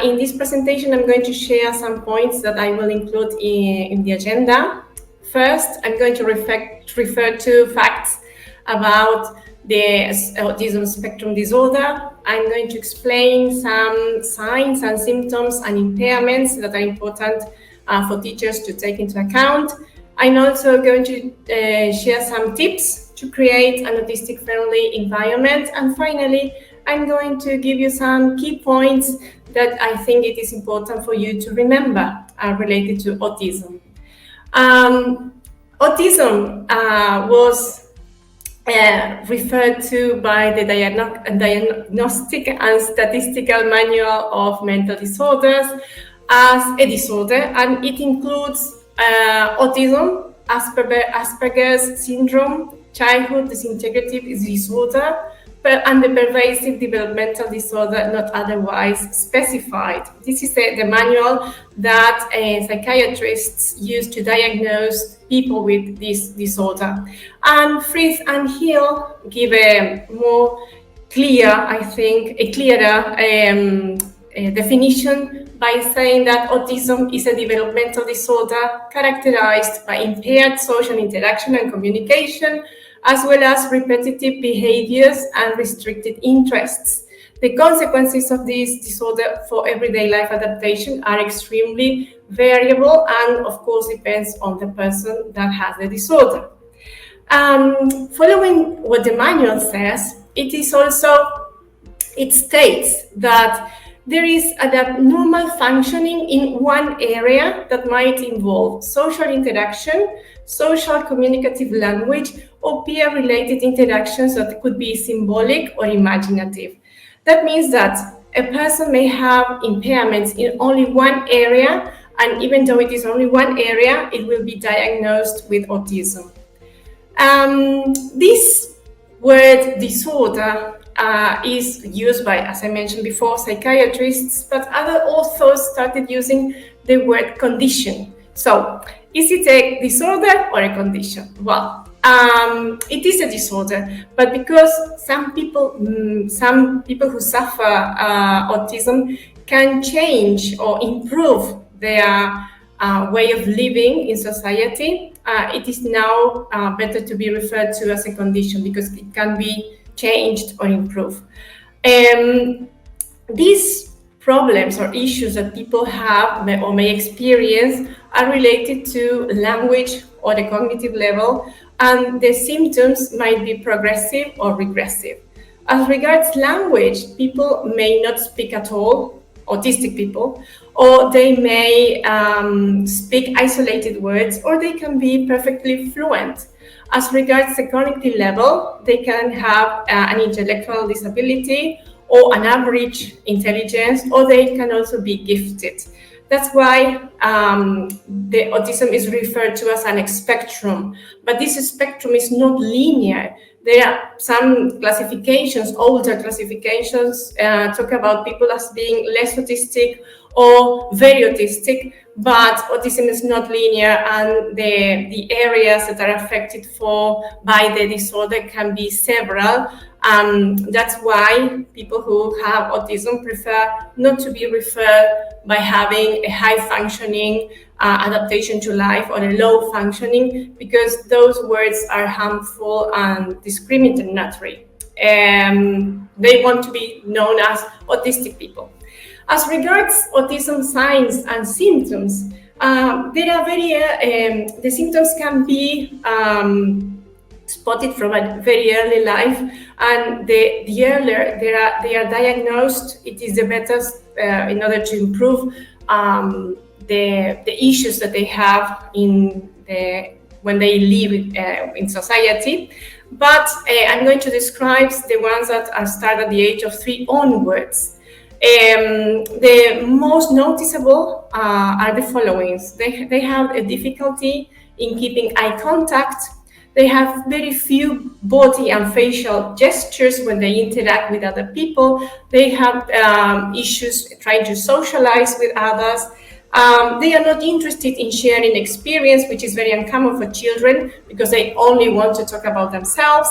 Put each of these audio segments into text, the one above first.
In this presentation, I'm going to share some points that I will include in the agenda. First, I'm going to refer to facts about the autism spectrum disorder. I'm going to explain some signs and symptoms and impairments that are important for teachers to take into account. I'm also going to share some tips to create an autistic-friendly environment. And finally, I'm going to give you some key points that I think it is important for you to remember related to autism. Autism was referred to by the Diagnostic and Statistical Manual of Mental Disorders as a disorder, and it includes autism, Asperger's syndrome, childhood disintegrative disorder, and the pervasive developmental disorder not otherwise specified. This is the manual that psychiatrists use to diagnose people with this disorder. And Fritz and Hill give a more clear, I think, a clearer definition by saying that autism is a developmental disorder characterized by impaired social interaction and communication, as well as repetitive behaviors and restricted interests. The consequences of this disorder for everyday life adaptation are extremely variable and, of course, depends on the person that has the disorder. Following what the manual says, it states that there is an abnormal functioning in one area that might involve social interaction, social communicative language, or peer-related interactions that could be symbolic or imaginative. That means that a person may have impairments in only one area, and even though it is only one area, it will be diagnosed with autism. This word disorder is used by, as I mentioned before, psychiatrists, but other authors started using the word condition. So, is it a disorder or a condition? Well, it is a disorder, but because some people who suffer autism can change or improve their way of living in society, it is now better to be referred to as a condition because it can be changed or improved. These problems or issues that people have or may experience are related to language or the cognitive level, and the symptoms might be progressive or regressive. As regards language, people may not speak at all, autistic people, or they may speak isolated words, or they can be perfectly fluent. As regards the cognitive level, they can have an intellectual disability or an average intelligence, or they can also be gifted. That's why the autism is referred to as an spectrum, but this spectrum is not linear. There are some classifications, older classifications, talk about people as being less autistic or very autistic, but autism is not linear, and the areas that are affected by the disorder can be several. That's why people who have autism prefer not to be referred by having a high functioning adaptation to life or a low functioning, because those words are harmful and discriminatory. They want to be known as autistic people. As regards autism signs and symptoms, the symptoms can be spotted from a very early life, and the earlier they are diagnosed, it is the better in order to improve the issues that they have when they live in society. But I'm going to describe the ones that are started at the age of 3 onwards. The most noticeable are the following. They have a difficulty in keeping eye contact. They have very few body and facial gestures when they interact with other people. They have issues trying to socialize with others. They are not interested in sharing experience, which is very uncommon for children because they only want to talk about themselves.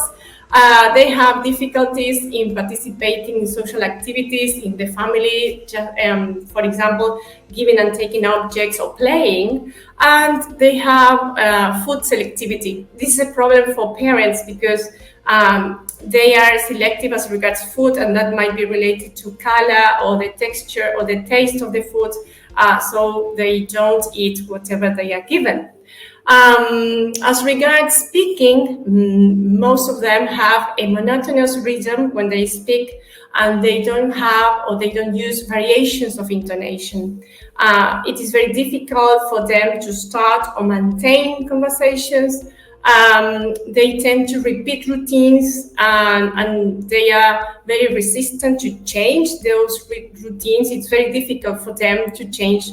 They have difficulties in participating in social activities in the family, for example, giving and taking objects or playing, and they have food selectivity. This is a problem for parents because they are selective as regards food, and that might be related to color or the texture or the taste of the food, so they don't eat whatever they are given. As regards speaking, most of them have a monotonous rhythm when they speak, and they don't have or they don't use variations of intonation. It is very difficult for them to start or maintain conversations. They tend to repeat routines, and they are very resistant to change those routines. It's very difficult for them to change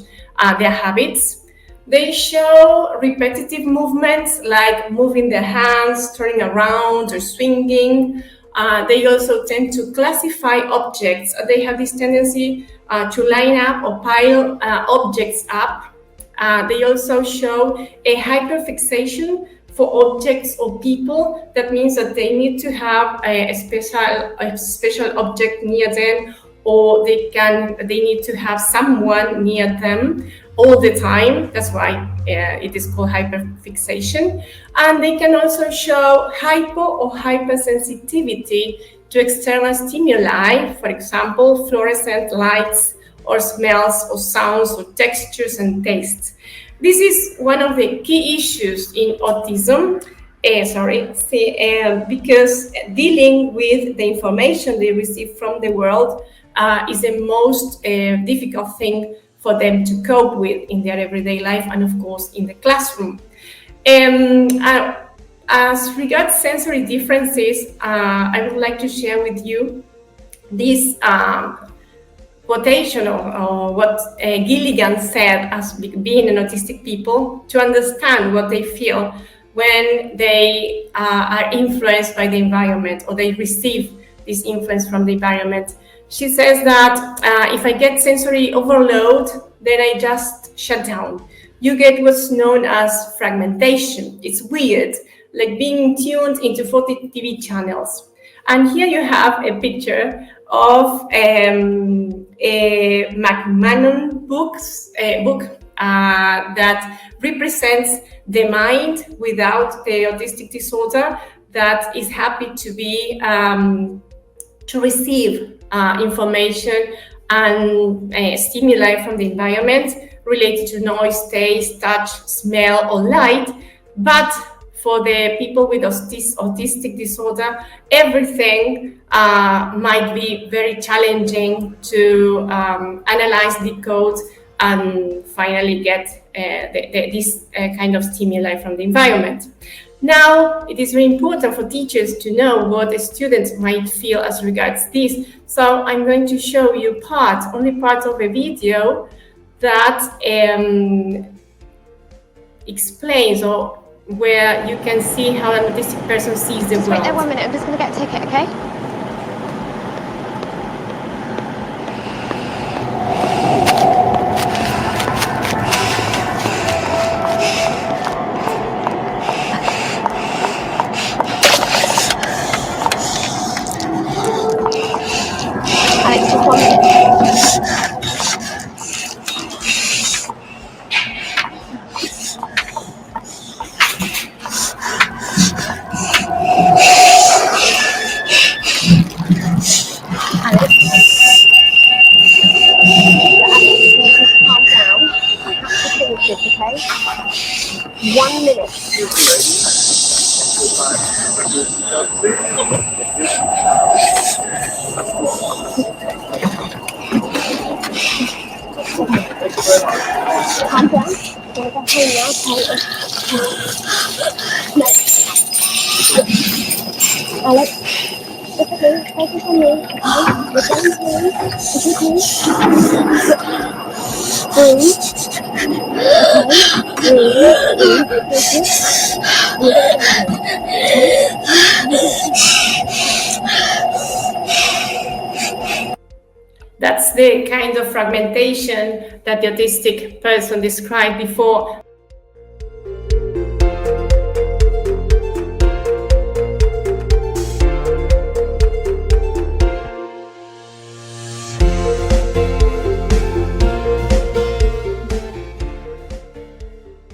their habits. They show repetitive movements like moving their hands, turning around, or swinging. They also tend to classify objects. They have this tendency to line up or pile objects up. They also show a hyperfixation for objects or people. That means that they need to have a special object near them, or they need to have someone near them all the time. That's why it is called hyperfixation. And they can also show hypo or hypersensitivity to external stimuli, for example, fluorescent lights or smells or sounds or textures and tastes. This is one of the key issues in autism, because dealing with the information they receive from the world is the most difficult thing for them to cope with in their everyday life and, of course, in the classroom. As regards sensory differences, I would like to share with you this quotation or what Gilligan said as being an autistic people, to understand what they feel when they are influenced by the environment or they receive this influence from the environment. She says that if I get sensory overload, then I just shut down. You get what's known as fragmentation. It's weird, like being tuned into 40 TV channels. And here you have a picture of a McMahon book that represents the mind without the autistic disorder that is happy to be to receive information and stimuli from the environment related to noise, taste, touch, smell, or light. But for the people with autistic disorder, everything might be very challenging to analyze, decode, and finally get this kind of stimuli from the environment. Now, it is very important for teachers to know what the students might feel as regards this. So I'm going to show you only part of a video that explains or where you can see how an autistic person sees the world. Wait there 1 minute, I'm just going to get a ticket, okay? Alex, just 1 minute. Okay? 1 minute. Calm down. I'm going to go home now. No. Alex, look at me. Focus on me. Okay? We're going home. Is it me? Breathe. That's the kind of fragmentation that the autistic person described before.